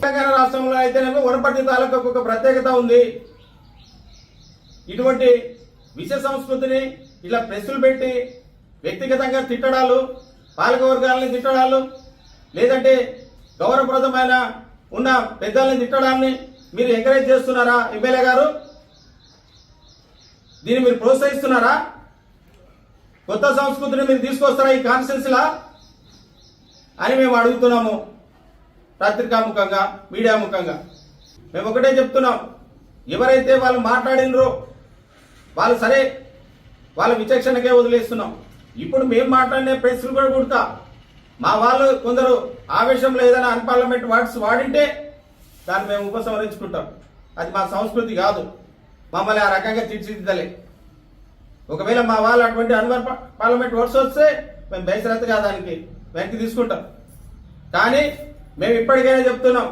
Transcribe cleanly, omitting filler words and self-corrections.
తెలంగాణ రాష్ట్రంలో అయితేనేమో వనపర్తి తాలూకాకు ఒక ప్రత్యేకత ఉంది. ఇటువంటి విష సంస్కృతిని ఇలా ప్రెస్సులు పెట్టి వ్యక్తిగతంగా తిట్టడాలు, పాలకవర్గాలని తిట్టడాలు, లేదంటే గౌరవప్రదమైన ఉన్న పెద్దల్ని తిట్టడాన్ని మీరు ఎంకరేజ్ చేస్తున్నారా? ఎమ్మెల్యే గారు దీన్ని మీరు ప్రోత్సహిస్తున్నారా? కొత్త సంస్కృతిని మీరు తీసుకొస్తారా ఈ కాన్స్టిట్యున్సీలా అని మేము అడుగుతున్నాము. పత్రికా ముఖంగా, మీడియా ముఖంగా మేము ఒకటే చెప్తున్నాం, ఎవరైతే వాళ్ళు మాట్లాడినరో వాళ్ళు సరే, వాళ్ళ విచక్షణకే వదిలేస్తున్నాం. ఇప్పుడు మేము మాట్లాడిన ప్రెస్లు కూడా కుడతా, మా వాళ్ళు కొందరు ఆవేశంలో ఏదైనా అన్పార్లమెంట్ వర్డ్స్ వాడింటే దాన్ని మేము ఉపసంహరించుకుంటాం. అది మా సంస్కృతి కాదు, మమ్మల్ని ఆ రకంగా తీర్చిదిద్దలే. ఒకవేళ మా వాళ్ళు అటువంటి పార్లమెంట్ వర్డ్స్ వస్తే మేము బేసరత్తుగా దానికి వెనక్కి తీసుకుంటాం. కానీ మేము ఇప్పటికైనా చెప్తున్నాం,